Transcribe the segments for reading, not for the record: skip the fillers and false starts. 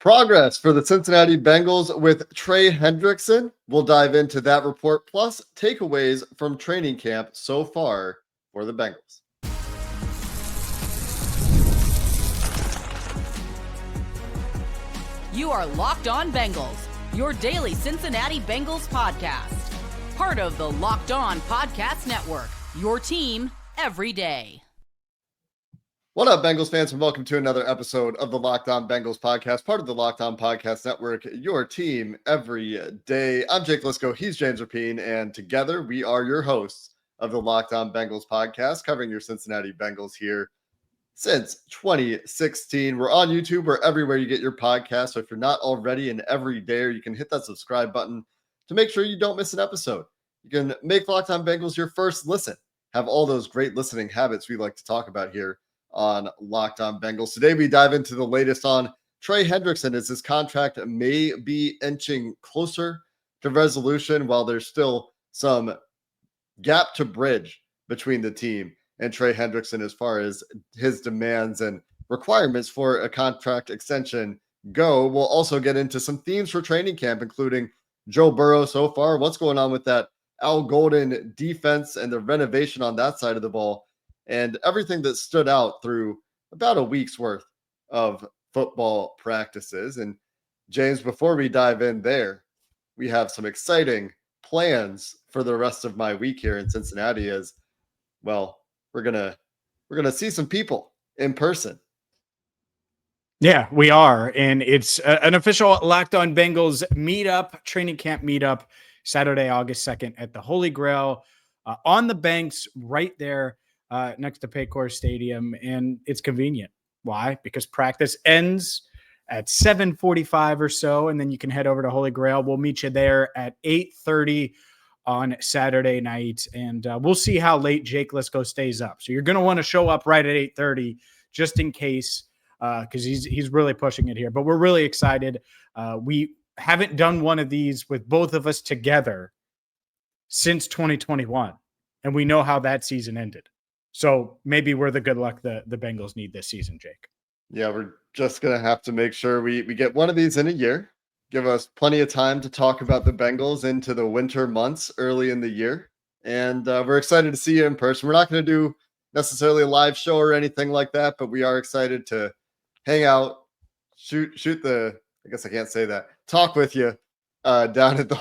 Progress for the Cincinnati Bengals with Trey Hendrickson. We'll dive into that report, plus takeaways from training camp so far for the Bengals. You are Locked On Bengals, your daily Cincinnati Bengals podcast. Part of the Locked On Podcast Network, your team every day. What up, Bengals fans, and welcome to another episode of the Locked On Bengals podcast, part of the Locked On Podcast Network, your team every day. I'm Jake Liscow, he's James Rapien, and together we are your hosts of the Locked On Bengals podcast, covering your Cincinnati Bengals here since 2016. We're on YouTube, we're everywhere you get your podcast, so if you're not already an everydayer, you can hit that subscribe button to make sure you don't miss an episode. You can make Locked On Bengals your first listen, have all those great listening habits we like to talk about here on Locked On Bengals. Today we dive into the latest on Trey Hendrickson as his contract may be inching closer to resolution, while there's still some gap to bridge between the team and Trey Hendrickson as far as his demands and requirements for a contract extension go. We'll also get into some themes for training camp, including Joe Burrow so far, what's going on with that Al Golden defense and the renovation on that side of the ball, and everything that stood out through about a week's worth of football practices. And James, before we dive in there, we have some exciting plans for the rest of my week here in Cincinnati as well. We're gonna see some people in person. Yeah, we are. And it's an official Locked On Bengals meetup, training camp meetup, Saturday, August 2nd at the Holy Grail on the banks right there next to Paycor Stadium. And it's convenient. Why? Because practice ends at 7:45 or so, and then you can head over to Holy Grail. We'll meet you there at 8:30 on Saturday night, and we'll see how late Jake Liscow stays up. So you're going to want to show up right at 8:30 just in case, because he's really pushing it here. But we're really excited. We haven't done one of these with both of us together since 2021, and we know how that season ended. So maybe we're the good luck the Bengals need this season, Jake. Yeah, we're just going to have to make sure we get one of these in a year. Give us plenty of time to talk about the Bengals into the winter months early in the year. And we're excited to see you in person. We're not going to do necessarily a live show or anything like that, but we are excited to hang out, shoot the, I guess I can't say that, talk with you down at the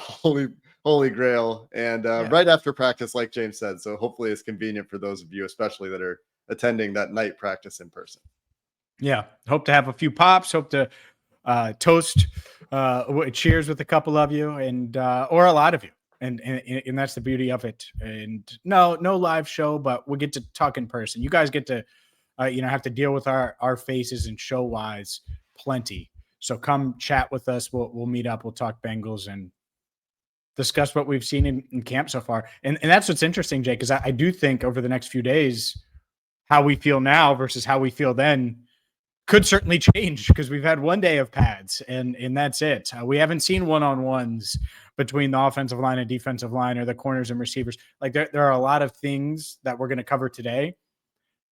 Holy Grail and right after practice, like James said. So hopefully it's convenient for those of you, especially that are attending that night practice in person. Yeah. Hope to have a few pops, hope to toast, cheers with a couple of you and, or a lot of you. And that's the beauty of it. And no live show, but we'll get to talk in person. You guys get to, have to deal with our faces and show wise plenty. So come chat with us. We'll meet up. We'll talk Bengals and discuss what we've seen in camp so far. And that's what's interesting, Jake, because I do think over the next few days, how we feel now versus how we feel then could certainly change because we've had one day of pads and that's it. We haven't seen one-on-ones between the offensive line and defensive line or the corners and receivers. Like there are a lot of things that we're going to cover today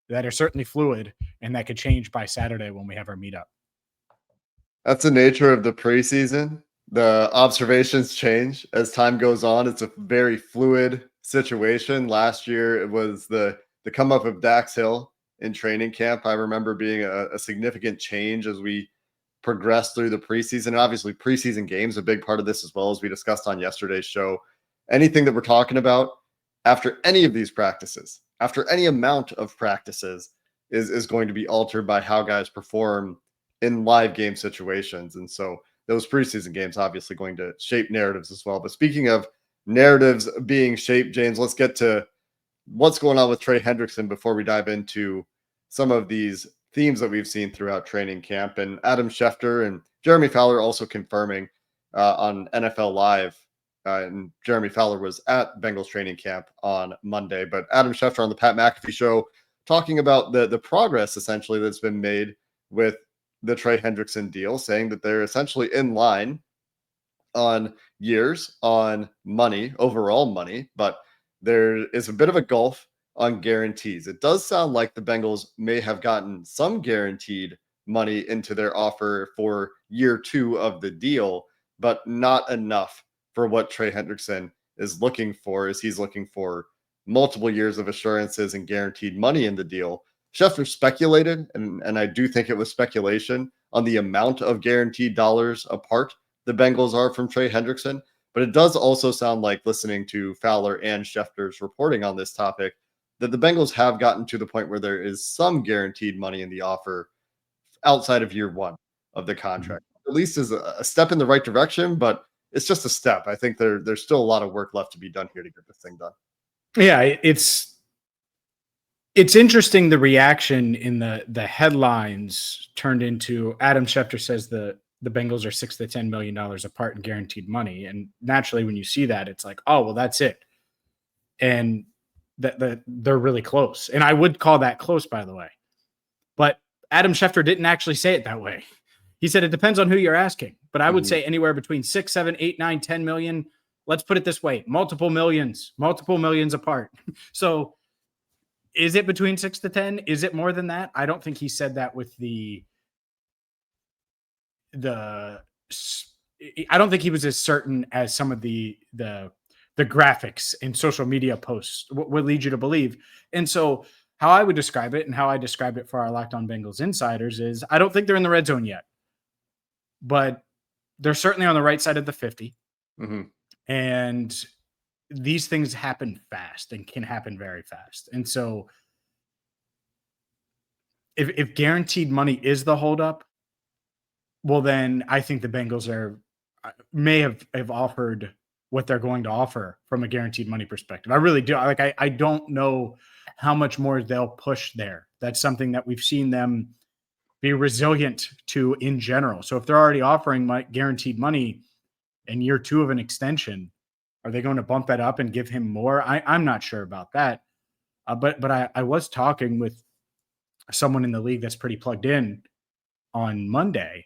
that are certainly fluid and that could change by Saturday when we have our meetup. That's the nature of the preseason. The observations change as time goes on. It's a very fluid situation. Last year, it was the come up of Dax Hill in training camp. I remember being a significant change as we progressed through the preseason. And obviously, preseason games a big part of this as well, as we discussed on yesterday's show. Anything that we're talking about after any of these practices, after any amount of practices, is going to be altered by how guys perform in live game situations. And so those preseason games obviously going to shape narratives as well. But speaking of narratives being shaped, James, let's get to what's going on with Trey Hendrickson before we dive into some of these themes that we've seen throughout training camp. And Adam Schefter and Jeremy Fowler also confirming on NFL Live. And Jeremy Fowler was at Bengals training camp on Monday. But Adam Schefter on the Pat McAfee show talking about the progress essentially that's been made with the Trey Hendrickson deal, saying that they're essentially in line on years, on money, overall money, but there is a bit of a gulf on guarantees. It does sound like the Bengals may have gotten some guaranteed money into their offer for year 2 of the deal, but not enough for what Trey Hendrickson is looking for, is he's looking for multiple years of assurances and guaranteed money in the deal. Schefter speculated, and I do think it was speculation, on the amount of guaranteed dollars apart the Bengals are from Trey Hendrickson. But it does also sound like, listening to Fowler and Schefter's reporting on this topic, that the Bengals have gotten to the point where there is some guaranteed money in the offer outside of year 1 of the contract. At least is a step in the right direction, but it's just a step. I think there's still a lot of work left to be done here to get this thing done. Yeah, it's interesting, the reaction in the headlines turned into Adam Schefter says the Bengals are $6 to $10 million apart in guaranteed money. And naturally, when you see that, it's like, oh, well, that's it. And that they're really close. And I would call that close, by the way. But Adam Schefter didn't actually say it that way. He said it depends on who you're asking. But I would say anywhere between 6, 7, 8, 9, 10 million. Let's put it this way: multiple millions apart. So is it between 6 to 10? Is it more than that? I don't think he said that with I don't think he was as certain as some of the graphics in social media posts would lead you to believe. And so how I would describe it, and how I describe it for our Locked On Bengals insiders, is I don't think they're in the red zone yet, but they're certainly on the right side of the 50. And these things happen fast and can happen very fast. And so if guaranteed money is the holdup, well, then I think the Bengals may have offered what they're going to offer from a guaranteed money perspective. I really do. I don't know how much more they'll push there. That's something that we've seen them be resilient to in general. So if they're already offering guaranteed money in year 2 of an extension, are they going to bump that up and give him more? I'm not sure about that. But I was talking with someone in the league that's pretty plugged in on Monday,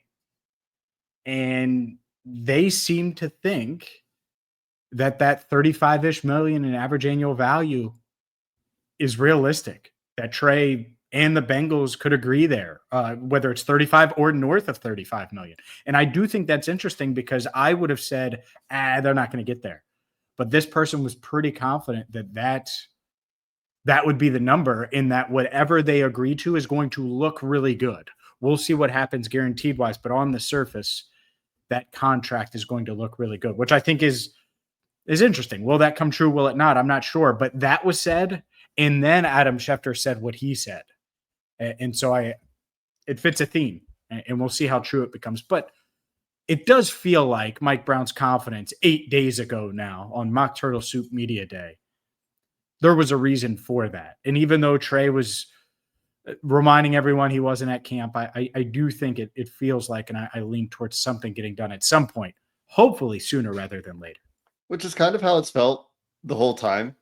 and they seem to think that 35-ish million in average annual value is realistic, that Trey and the Bengals could agree there, whether it's 35 or north of 35 million. And I do think that's interesting, because I would have said, they're not going to get there. But this person was pretty confident that would be the number, in that whatever they agree to is going to look really good. We'll see what happens guaranteed wise, but on the surface, that contract is going to look really good, which I think is interesting. Will that come true? Will it not? I'm not sure, but that was said. And then Adam Schefter said what he said. And so it fits a theme, and we'll see how true it becomes. But it does feel like Mike Brown's confidence 8 days ago now on Mock Turtle Soup Media Day, there was a reason for that. And even though Trey was reminding everyone he wasn't at camp, I do think it feels like, and I lean towards something getting done at some point, hopefully sooner rather than later. Which is kind of how it's felt the whole time.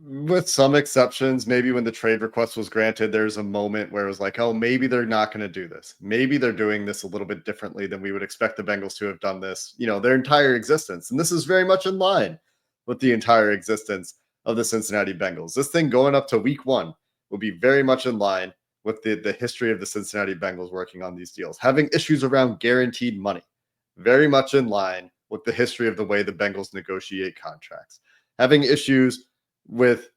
With some exceptions, maybe when the trade request was granted, there's a moment where it was like, oh, maybe they're not going to do this. Maybe they're doing this a little bit differently than we would expect the Bengals to have done this, their entire existence. And this is very much in line with the entire existence of the Cincinnati Bengals. This thing going up to week 1 will be very much in line with the history of the Cincinnati Bengals working on these deals. Having issues around guaranteed money, very much in line with the history of the way the Bengals negotiate contracts. Having issues with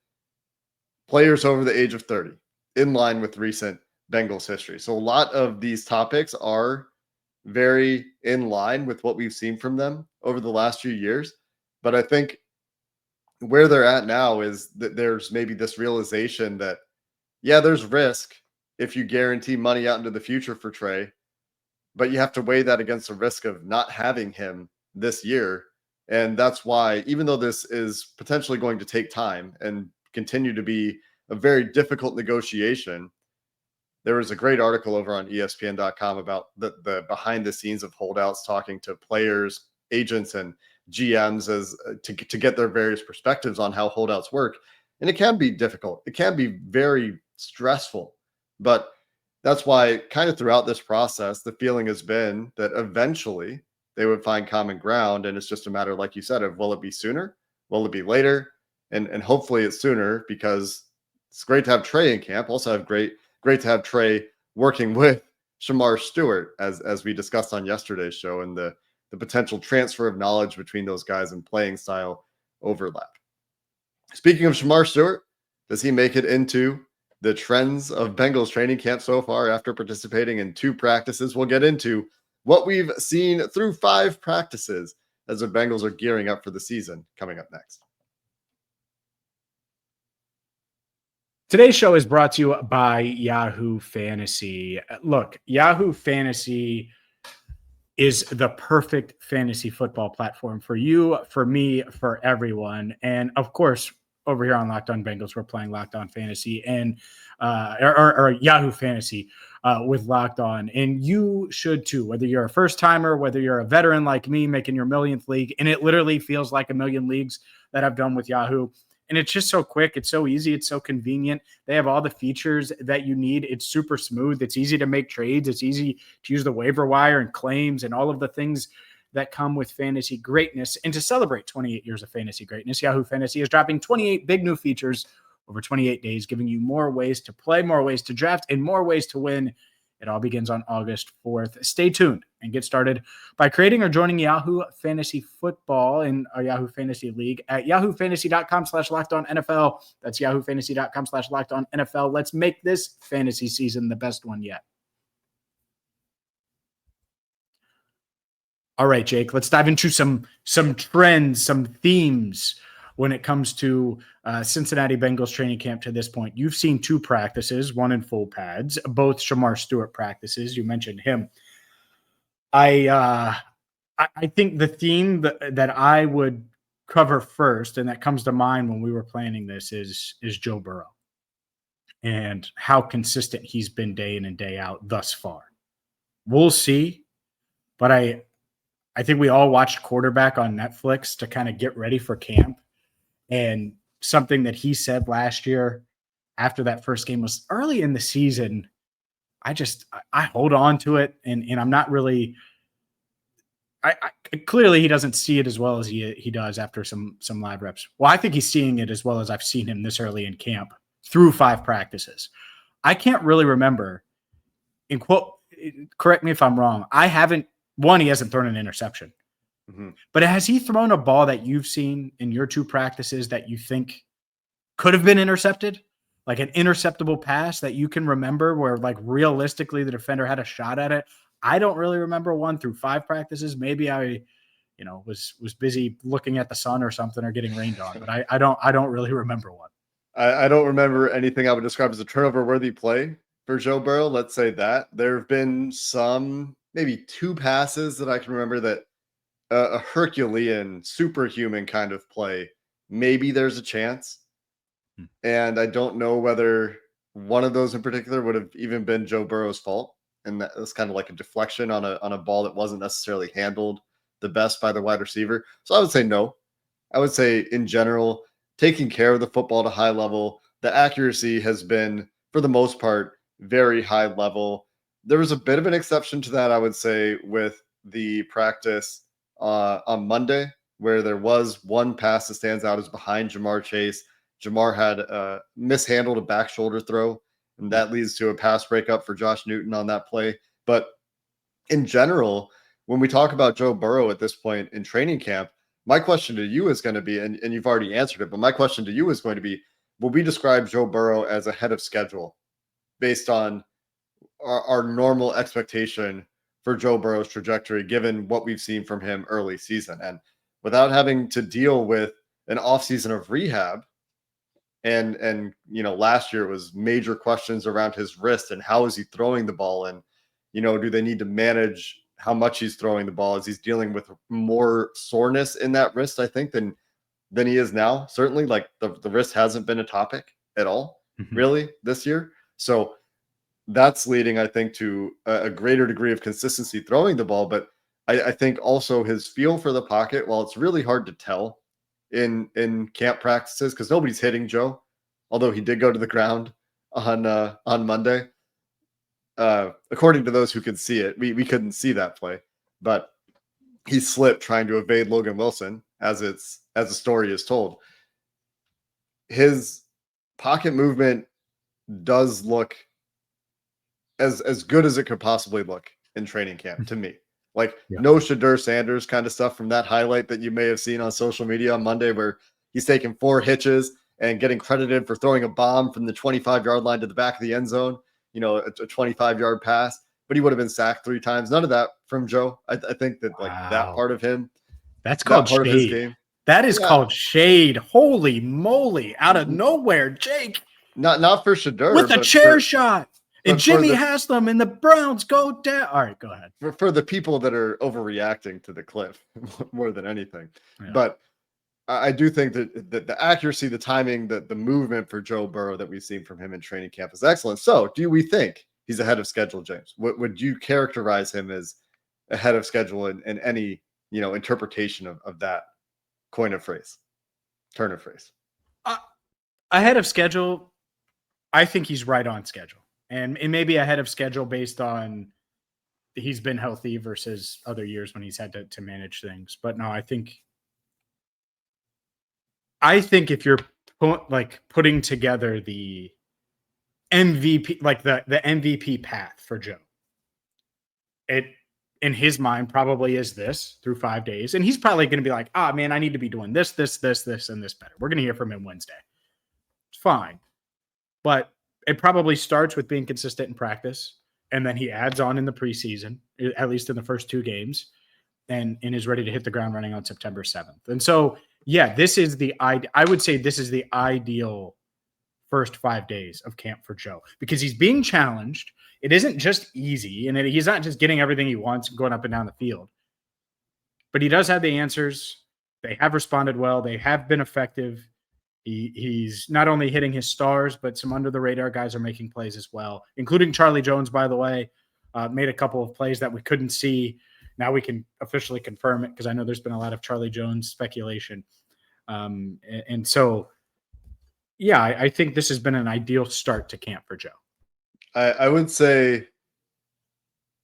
players over the age of 30, in line with recent Bengals history. So a lot of these topics are very in line with what we've seen from them over the last few years. But I think where they're at now is that there's maybe this realization that, yeah, there's risk if you guarantee money out into the future for Trey, but you have to weigh that against the risk of not having him this year. And that's why, even though this is potentially going to take time and continue to be a very difficult negotiation, there was a great article over on ESPN.com about the behind the scenes of holdouts, talking to players, agents, and GMs to get their various perspectives on how holdouts work. And it can be difficult. It can be very stressful. But that's why kind of throughout this process, the feeling has been that eventually they would find common ground. And it's just a matter, like you said, of will it be sooner? Will it be later? And hopefully it's sooner, because it's great to have Trey in camp. Also great to have Trey working with Shamar Stewart, as we discussed on yesterday's show, and the potential transfer of knowledge between those guys and playing style overlap. Speaking of Shamar Stewart, does he make it into the trends of Bengals training camp so far after participating in 2 practices? We'll get into what we've seen through 5 practices as the Bengals are gearing up for the season coming up next. Today's show is brought to you by Yahoo Fantasy. Look, Yahoo Fantasy is the perfect fantasy football platform for you, for me, for everyone. And of course, over here on Locked On Bengals, we're playing Locked On Fantasy and or Yahoo Fantasy with Locked On. And you should too, whether you're a first timer, whether you're a veteran like me making your millionth league. And it literally feels like a million leagues that I've done with Yahoo. And it's just so quick. It's so easy. It's so convenient. They have all the features that you need. It's super smooth. It's easy to make trades. It's easy to use the waiver wire and claims and all of the things that come with fantasy greatness. And to celebrate 28 years of fantasy greatness, Yahoo Fantasy is dropping 28 big new features over 28 days, giving you more ways to play, more ways to draft, and more ways to win. It all begins on August 4th. Stay tuned and get started by creating or joining Yahoo Fantasy Football in our Yahoo Fantasy League at yahoofantasy.com/lockedonnfl. That's yahoofantasy.com/lockedonnfl. Let's make this fantasy season the best one yet. All right, Jake, let's dive into some trends, some themes when it comes to Cincinnati Bengals training camp to this point. You've seen 2 practices, one in full pads, both Shamar Stewart practices. You mentioned him. I think the theme that I would cover first, and that comes to mind when we were planning this, is Joe Burrow and how consistent he's been day in and day out thus far. We'll see, but I think we all watched Quarterback on Netflix to kind of get ready for camp. And something that he said last year after that first game was early in the season. I hold on to it. And I'm not really, clearly he doesn't see it as well as he does after some live reps. Well, I think he's seeing it as well as I've seen him this early in camp through 5 practices. I can't really remember, in quote, correct me if I'm wrong. He hasn't thrown an interception. Mm-hmm. But has he thrown a ball that you've seen in your 2 practices that you think could have been intercepted? Like an interceptable pass that you can remember where, like, realistically the defender had a shot at it? I don't really remember one through 5 practices. Maybe I, was busy looking at the sun or something or getting rained on, but I don't really remember one. I don't remember anything I would describe as a turnover-worthy play for Joe Burrow. Let's say that. There have been maybe 2 passes that I can remember that a Herculean, superhuman kind of play, maybe there's a chance. And I don't know whether one of those in particular would have even been Joe Burrow's fault. And that was kind of like a deflection on a ball that wasn't necessarily handled the best by the wide receiver. So I would say no. I would say in general, taking care of the football at a high level, the accuracy has been, for the most part, very high level. There was a bit of an exception to that, I would say, with the practice on Monday, where there was one pass that stands out as behind Jamar Chase. Jamar had mishandled a back shoulder throw, and that leads to a pass breakup for Josh Newton on that play. But in general, when we talk about Joe Burrow at this point in training camp, my question to you is going to be, and you've already answered it, but my question to you is going to be, will we describe Joe Burrow as ahead of schedule based on our normal expectation for Joe Burrow's trajectory, given what we've seen from him early season? And without having to deal with an offseason of rehab, and last year it was major questions around his wrist and how is he throwing the ball, and do they need to manage how much he's throwing the ball as he's dealing with more soreness in that wrist, I think, than he is now. Certainly, like the wrist hasn't been a topic at all, really, this year. So that's leading, I think, to a greater degree of consistency throwing the ball. But I think also his feel for the pocket, while it's really hard to tell in camp practices because nobody's hitting Joe, although he did go to the ground on Monday. According to those who could see it, we couldn't see that play, but he slipped trying to evade Logan Wilson, as the story is told. His pocket movement does look as good as it could possibly look in training camp to me. Like Yeah. no Shadur Sanders kind of stuff from that highlight that you may have seen on social media on Monday, where he's taking 4 hitches and getting credited for throwing a bomb from the 25-yard line to the back of the end zone, a 25-yard pass, but he would have been sacked 3 times. None of that from Joe. I think that like that Wow. part of him, That's that called part of his shade. game. That is Yeah. called shade. Holy moly. Out of nowhere, Jake. Not for Shadur. With a but chair shot. And but for Jimmy the- Haslam and the Browns go down. All right, go ahead. for the people that are overreacting to the clip more than anything. Yeah. But I do think that the accuracy, the timing, the movement for Joe Burrow that we've seen from him in training camp is excellent. So do we think he's ahead of schedule, James? Would you characterize him as ahead of schedule in any, interpretation of that turn of phrase? Ahead of schedule, I think he's right on schedule. And it may be ahead of schedule based on he's been healthy versus other years when he's had to manage things. But no, I think if you're putting together the MVP, like the MVP path for Joe, it in his mind probably is this through 5 days. And he's probably going to be like, man, I need to be doing this, and this better. We're going to hear from him Wednesday. It's fine. But it probably starts with being consistent in practice. And then he adds on in the preseason, at least in the first 2 games, and is ready to hit the ground running on September 7th. And so, yeah, I would say this is the ideal first 5 days of camp for Joe, because he's being challenged. It isn't just easy, and he's not just getting everything he wants and going up and down the field. But he does have the answers. They have responded well. They have been effective. He's not only hitting his stars, but some under-the-radar guys are making plays as well, including Charlie Jones, by the way, made a couple of plays that we couldn't see. Now we can officially confirm it, because I know there's been a lot of Charlie Jones speculation. And so, yeah, I think this has been an ideal start to camp for Joe. I would say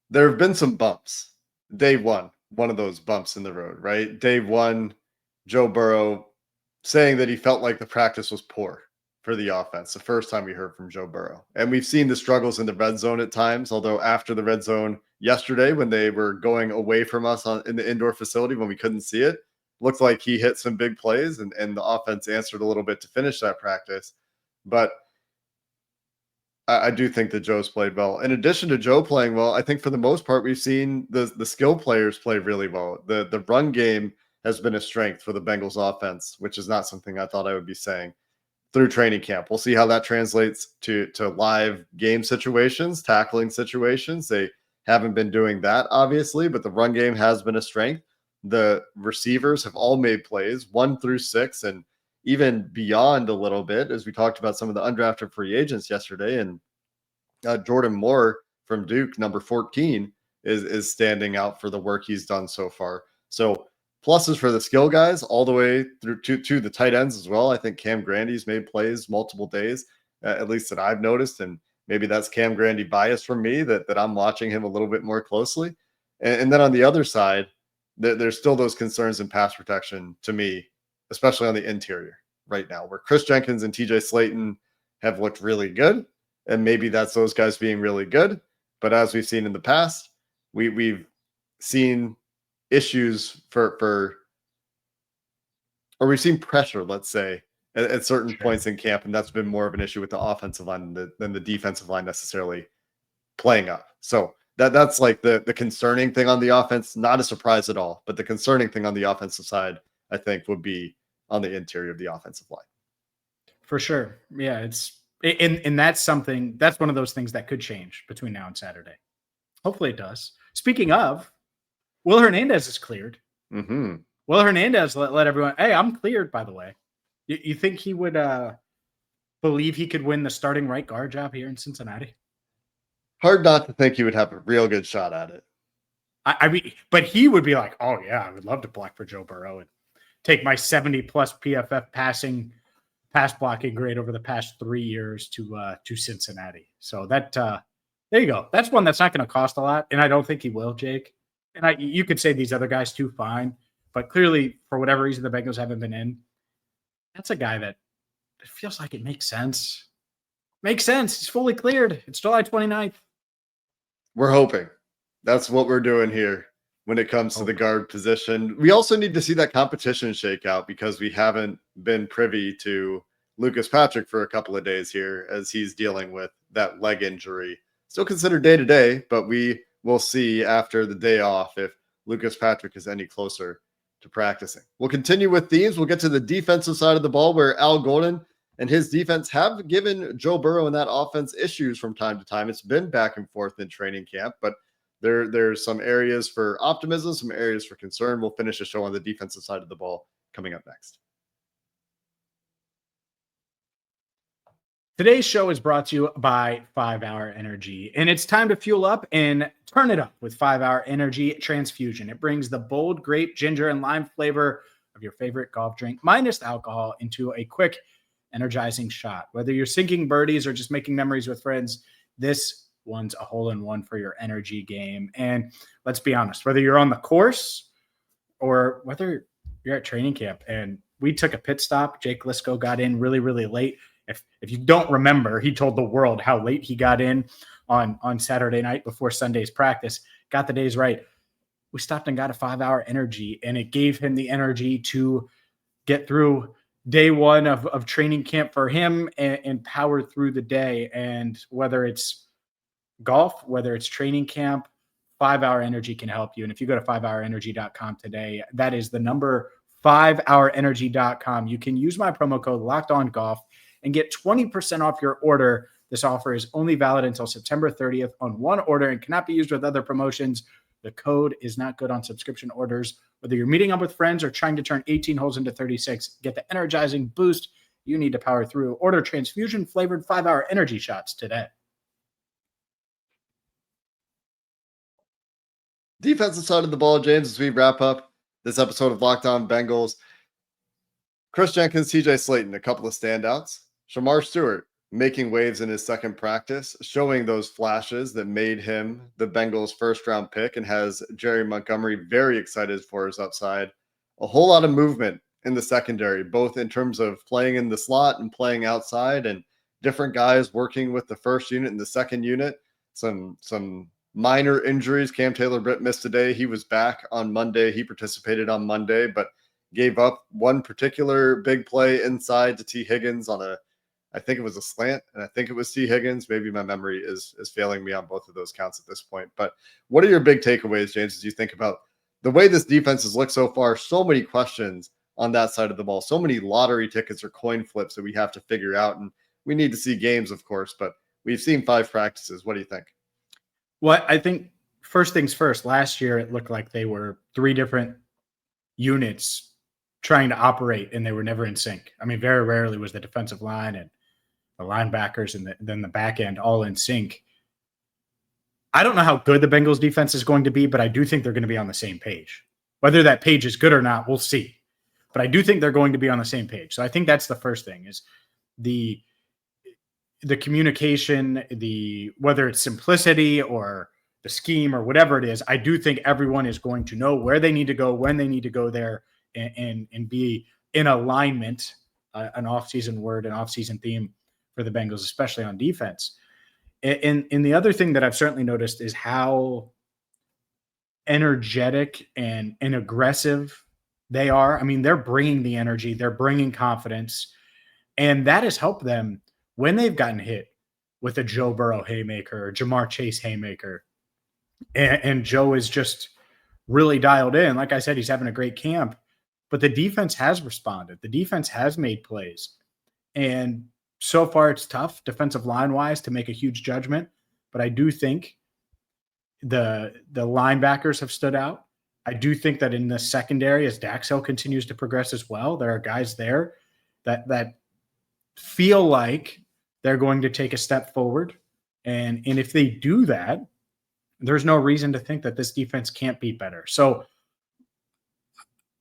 there have been some bumps. Day one of those bumps in the road, right? Day one, Joe Burrow saying that he felt like the practice was poor for the offense. The first time we heard from Joe Burrow. And we've seen the struggles in the red zone at times, although after the red zone yesterday, when they were going away from us in the indoor facility when we couldn't see it, looked like he hit some big plays, and the offense answered a little bit to finish that practice. But I do think that Joe's played well. In addition to Joe playing well, I think for the most part, we've seen the skill players play really well. The run game has been a strength for the Bengals offense, which is not something I thought I would be saying through training camp. We'll see how that translates to live game situations, tackling situations. They haven't been doing that, obviously, but the run game has been a strength. The receivers have all made plays 1 through 6, and even beyond a little bit, as we talked about some of the undrafted free agents yesterday. And Jordan Moore from Duke, number 14, is standing out for the work he's done so far. So pluses for the skill guys all the way through to the tight ends as well. I think Cam Grandy's made plays multiple days, at least that I've noticed. And maybe that's Cam Grandy bias from me that I'm watching him a little bit more closely. And then on the other side, there's still those concerns in pass protection to me, especially on the interior right now, where Chris Jenkins and TJ Slayton have looked really good. And maybe that's those guys being really good. But as we've seen in the past, we've seen issues or we've seen pressure, let's say, at certain points in camp. And that's been more of an issue with the offensive line than the defensive line necessarily playing up. So that's like the concerning thing on the offense. Not a surprise at all, but the concerning thing on the offensive side, I think, would be on the interior of the offensive line. For sure. Yeah, and that's one of those things that could change between now and Saturday. Hopefully it does. Speaking of, Will Hernandez is cleared. Mm-hmm. Will Hernandez let everyone, hey, I'm cleared, by the way. You think he would believe he could win the starting right guard job here in Cincinnati? Hard not to think he would have a real good shot at it. I mean, but he would be like, oh, yeah, I would love to block for Joe Burrow and take my 70-plus PFF pass blocking grade over the past 3 years to Cincinnati. So that there you go. That's one that's not going to cost a lot, and I don't think he will, Jake. And you could say these other guys too, fine, but clearly for whatever reason the Bengals haven't been in. That's a guy that it feels like it makes sense. Makes sense. He's fully cleared. It's July 29th. We're hoping. That's what we're doing here when it comes to the guard position. We also need to see that competition shake out because we haven't been privy to Lucas Patrick for a couple of days here as he's dealing with that leg injury. Still considered day to day, but we will see after the day off if Lucas Patrick is any closer to practicing. We'll continue with themes. We'll get to the defensive side of the ball where Al Golden and his defense have given Joe Burrow and that offense issues from time to time. It's been back and forth in training camp, but there's some areas for optimism, some areas for concern. We'll finish the show on the defensive side of the ball coming up next. Today's show is brought to you by 5 Hour Energy, and it's time to fuel up and turn it up with 5 Hour Energy Transfusion. It brings the bold grape, ginger, and lime flavor of your favorite golf drink minus the alcohol into a quick, energizing shot. Whether you're sinking birdies or just making memories with friends, this one's a hole-in-one for your energy game. And let's be honest, whether you're on the course or whether you're at training camp, and we took a pit stop. Jake Liscow got in really, really late. If you don't remember, he told the world how late he got in on Saturday night before Sunday's practice. Got the days right. We stopped and got a 5 Hour Energy, and it gave him the energy to get through day one of training camp for him and power through the day. And whether it's golf, whether it's training camp, 5 Hour Energy can help you. And if you go to 5hourenergy.com today, that is the number 5hourenergy.com. You can use my promo code LOCKEDONGolf and get 20% off your order. This offer is only valid until September 30th on one order and cannot be used with other promotions. The code is not good on subscription orders. Whether you're meeting up with friends or trying to turn 18 holes into 36, get the energizing boost you need to power through. Order transfusion-flavored 5 Hour Energy shots today. Defensive side of the ball, James, as we wrap up this episode of Locked On Bengals. Chris Jenkins, TJ Slayton, a couple of standouts. Shamar Stewart making waves in his second practice, showing those flashes that made him the Bengals' first-round pick and has Jerry Montgomery very excited for his upside. A whole lot of movement in the secondary, both in terms of playing in the slot and playing outside, and different guys working with the first unit and the second unit. Some minor injuries. Cam Taylor-Britt missed today. He was back on Monday. He participated on Monday, but gave up one particular big play inside to T. Higgins on I think it was a slant, and I think it was T. Higgins. Maybe my memory is failing me on both of those counts at this point. But what are your big takeaways, James, as you think about the way this defense has looked so far? So many questions on that side of the ball, so many lottery tickets or coin flips that we have to figure out. And we need to see games, of course, but we've seen 5 practices. What do you think? Well, I think first things first, last year it looked like they were 3 different units trying to operate, and they were never in sync. I mean, very rarely was the defensive line and the linebackers and then the back end all in sync. I don't know how good the Bengals defense is going to be, but I do think they're going to be on the same page. Whether that page is good or not, we'll see. But I do think they're going to be on the same page. So I think that's the first thing is the communication, whether it's simplicity or the scheme or whatever it is. I do think everyone is going to know where they need to go, when they need to go there, and be in alignment, an off-season word, an off-season theme for the Bengals, especially on defense. And the other thing that I've certainly noticed is how energetic and aggressive they are. I mean, they're bringing the energy, they're bringing confidence, and that has helped them when they've gotten hit with a Joe Burrow haymaker or Jamar Chase haymaker. And Joe is just really dialed in. Like I said, he's having a great camp, but the defense has responded. The defense has made plays. And so far it's tough defensive line wise to make a huge judgment, but I do think the linebackers have stood out. I do think that in the secondary, as Dax Hill continues to progress as well, there are guys there that feel like they're going to take a step forward. And if they do that, there's no reason to think that this defense can't be better. So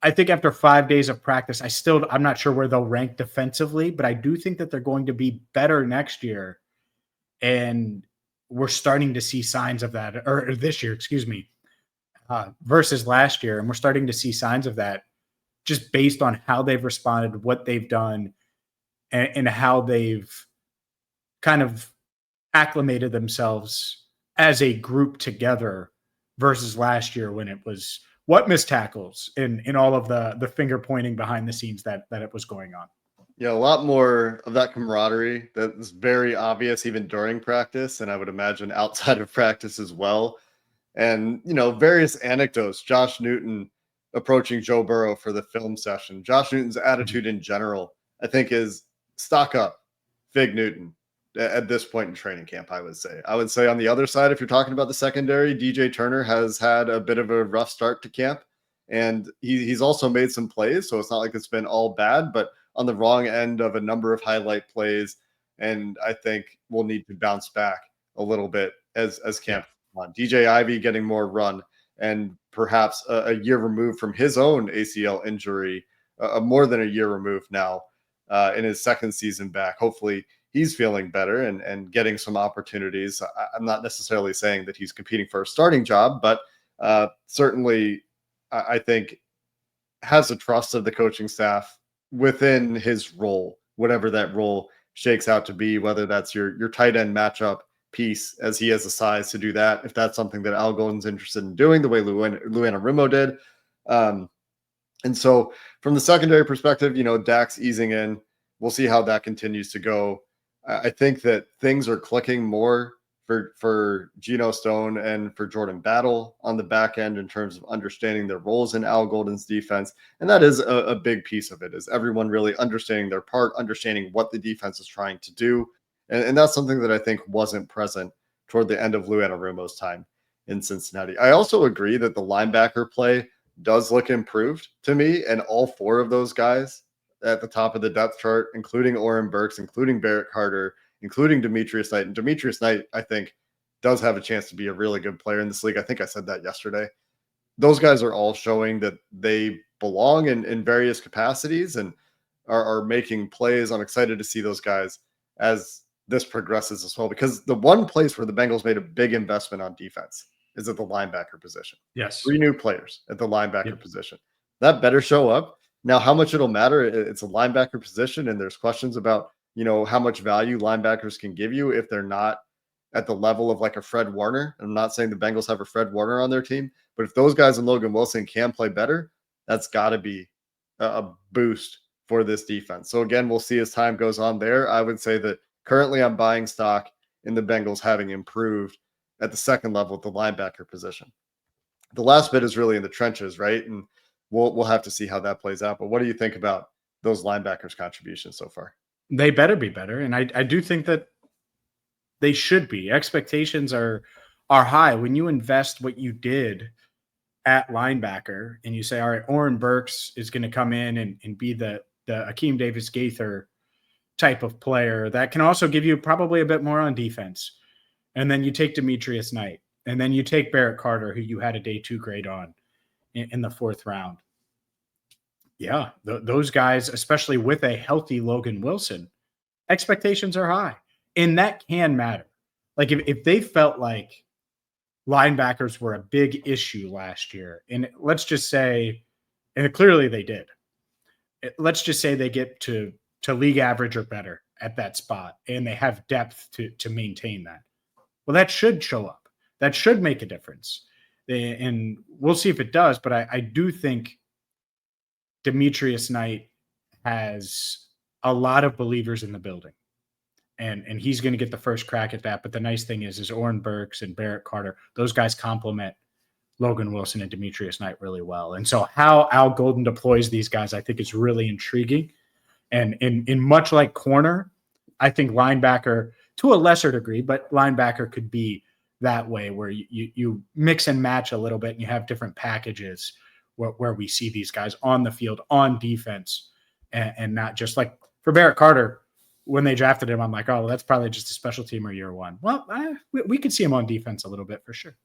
I think after 5 days of practice, I'm not sure where they'll rank defensively, but I do think that they're going to be better next year. And we're starting to see signs of that, or this year, excuse me, versus last year. And we're starting to see signs of that just based on how they've responded, what they've done, and how they've kind of acclimated themselves as a group together versus last year when it was what missed tackles in all of the finger pointing behind the scenes that it was going on. Yeah, a lot more of that camaraderie that is very obvious even during practice, and I would imagine outside of practice as well. And, various anecdotes. Josh Newton approaching Joe Burrow for the film session. Josh Newton's attitude in general, I think, is stock up, Fig Newton at this point in training camp, I would say. I would say on the other side, if you're talking about the secondary, DJ Turner has had a bit of a rough start to camp, and he's also made some plays, so it's not like it's been all bad, but on the wrong end of a number of highlight plays, and I think we'll need to bounce back a little bit as camp on. DJ Ivy getting more run, and perhaps a year removed from his own ACL injury, more than a year removed now in his second season back. Hopefully he's feeling better and getting some opportunities. I'm not necessarily saying that he's competing for a starting job, but certainly I think has the trust of the coaching staff within his role, whatever that role shakes out to be, whether that's your tight end matchup piece, as he has the size to do that, if that's something that Al Golden's interested in doing, the way Anarumo did. And so from the secondary perspective, Dak's easing in. We'll see how that continues to go. I think that things are clicking more for Geno Stone and for Jordan Battle on the back end in terms of understanding their roles in Al Golden's defense. And that is a big piece of it, is everyone really understanding their part, understanding what the defense is trying to do. And that's something that I think wasn't present toward the end of Lou Anarumo's time in Cincinnati. I also agree that the linebacker play does look improved to me, and all four of those guys at the top of the depth chart, including Oren Burks, including Barrett Carter, including Demetrius Knight. And Demetrius Knight, I think, does have a chance to be a really good player in this league. I think I said that yesterday. Those guys are all showing that they belong in various capacities and are making plays. I'm excited to see those guys as this progresses as well, because the one place where the Bengals made a big investment on defense is at the linebacker position. Yes. 3 new players at the linebacker position. That better show up. Now, how much it'll matter, it's a linebacker position, and there's questions about, how much value linebackers can give you if they're not at the level of like a Fred Warner. I'm not saying the Bengals have a Fred Warner on their team, but if those guys and Logan Wilson can play better, that's got to be a boost for this defense. So again, we'll see as time goes on there. I would say that currently I'm buying stock in the Bengals having improved at the second level at the linebacker position. The last bit is really in the trenches, right? And we'll have to see how that plays out. But what do you think about those linebackers' contributions so far? They better be better. And I do think that they should be. Expectations are high. When you invest what you did at linebacker and you say, all right, Oren Burks is going to come in and be the Akeem Davis-Gaither type of player that can also give you probably a bit more on defense. And then you take Demetrius Knight, and then you take Barrett Carter, who you had a day 2 grade on in the 4th round. Yeah, those guys, especially with a healthy Logan Wilson, expectations are high. And that can matter. Like if they felt like linebackers were a big issue last year, and let's just say, and clearly they did, let's just say they get to league average or better at that spot, and they have depth to maintain that. Well, that should show up. That should make a difference. And we'll see if it does, but I do think Demetrius Knight has a lot of believers in the building. And he's going to get the first crack at that. But the nice thing is Oren Burks and Barrett Carter, those guys complement Logan Wilson and Demetrius Knight really well. And so how Al Golden deploys these guys, I think is really intriguing. And in much like corner, I think linebacker, to a lesser degree, but linebacker could be that way where you mix and match a little bit and you have different packages where we see these guys on the field, on defense, and not just like for Barrett Carter, when they drafted him, I'm like, oh, well, that's probably just a special teamer year 1. Well, we could see him on defense a little bit for sure.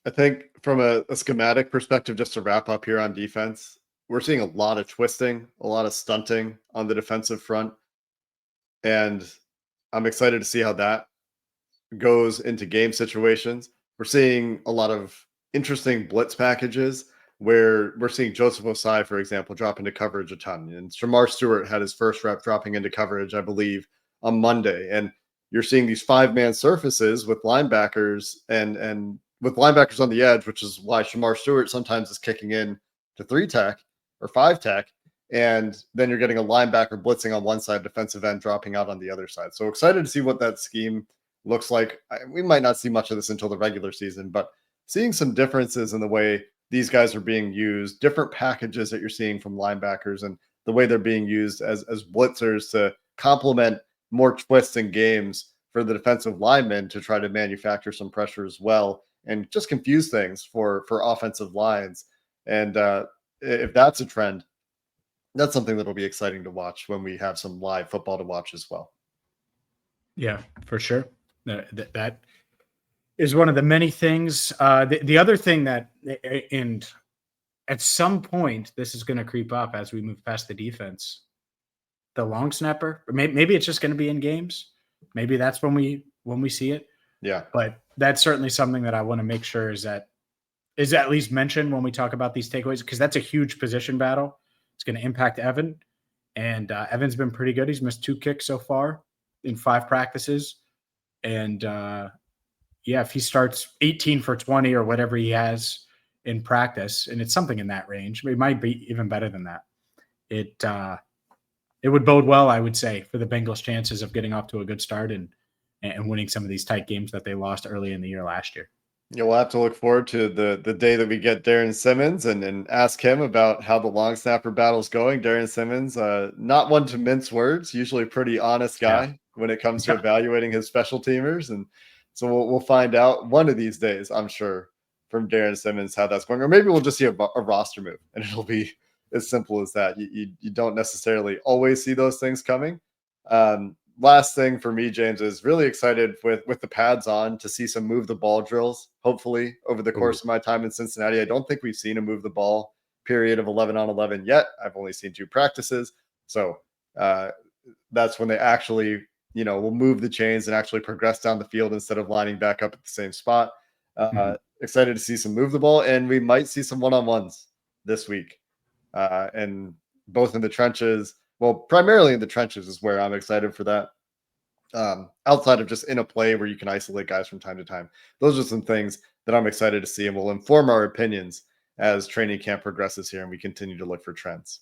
I think from a schematic perspective, just to wrap up here on defense, we're seeing a lot of twisting, a lot of stunting on the defensive front. And I'm excited to see how that goes into game situations. We're seeing a lot of interesting blitz packages where we're seeing Joseph Osai, for example, drop into coverage a ton. And Shamar Stewart had his first rep dropping into coverage, I believe, on Monday. And you're seeing these 5-man surfaces with linebackers and with linebackers on the edge, which is why Shamar Stewart sometimes is kicking in to 3-tech or 5-tech. And then you're getting a linebacker blitzing on one side, defensive end dropping out on the other side. So excited to see what that scheme looks like. We might not see much of this until the regular season, but seeing some differences in the way these guys are being used, different packages that you're seeing from linebackers and the way they're being used as blitzers to complement more twists in games for the defensive linemen to try to manufacture some pressure as well and just confuse things for offensive lines. And if that's a trend, that's something that'll be exciting to watch when we have some live football to watch as well. Yeah, for sure. That is one of the many things. The other thing that, and at some point, this is going to creep up as we move past the defense. The long snapper, maybe it's just going to be in games. Maybe that's when we see it. Yeah, but that's certainly something that I want to make sure is at least mentioned when we talk about these takeaways, because that's a huge position battle. It's going to impact Evan, and Evan's been pretty good. He's missed 2 kicks so far in 5 practices, and if he starts 18 for 20 or whatever he has in practice, and it's something in that range, it might be even better than that. It would bode well, I would say, for the Bengals' chances of getting off to a good start and winning some of these tight games that they lost early in the year last year. Yeah, we'll have to look forward to the day that we get Darren Simmons and ask him about how the long snapper battle's going. Darren Simmons, not one to mince words, usually a pretty honest guy when it comes to evaluating his special teamers. And so we'll find out one of these days, I'm sure, from Darren Simmons how that's going. Or maybe we'll just see a roster move, and it'll be as simple as that. You don't necessarily always see those things coming. Last thing for me, James, is really excited with the pads on to see some move the ball drills, hopefully, over the course of my time in Cincinnati. I don't think we've seen a move the ball period of 11-on-11 yet. I've only seen 2 practices. So that's when they actually, will move the chains and actually progress down the field instead of lining back up at the same spot. Excited to see some move the ball, and we might see some one-on-ones this week. And both in the trenches. Well, primarily in the trenches is where I'm excited for that. Outside of just in a play where you can isolate guys from time to time. Those are some things that I'm excited to see and will inform our opinions as training camp progresses here and we continue to look for trends.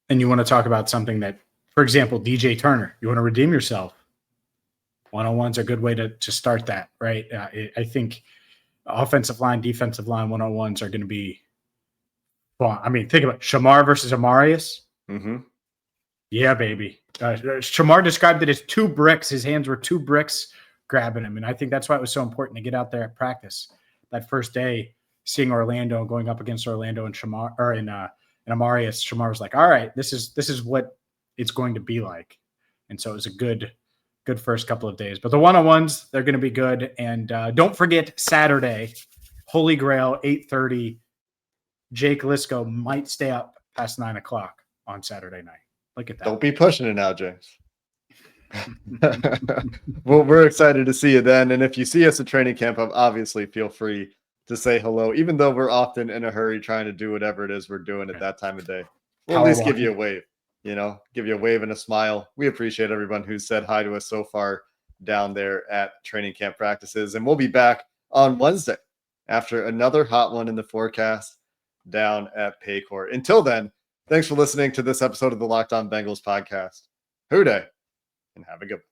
And you want to talk about something that, for example, DJ Turner, you want to redeem yourself. One-on-ones are a good way to start that, right? I think offensive line, defensive line, one-on-ones are going to be fun. I mean, think about it. Shamar versus Amarius. Mm-hmm. Yeah, baby. Shamar described it as 2 bricks. His hands were 2 bricks grabbing him. And I think that's why it was so important to get out there at practice that first day, seeing Orlando and going up against Orlando and Shamar or in Amarius. Shamar was like, all right, this is what it's going to be like. And so it was a good first couple of days. But the one-on-ones, they're going to be good. And don't forget Saturday, Holy Grail, 8:30. Jake Liscow might stay up past 9 o'clock on Saturday night. Look at that. Don't be pushing it now, James. Well, we're excited to see you then. And if you see us at training camp, obviously feel free to say hello, even though we're often in a hurry trying to do whatever it is we're doing at that time of day. We'll at least give you a wave, give you a wave and a smile. We appreciate everyone who's said hi to us so far down there at training camp practices. And we'll be back on Wednesday after another hot one in the forecast down at Paycor. Until then, thanks for listening to this episode of the Locked On Bengals podcast. Hoo day, and have a good one.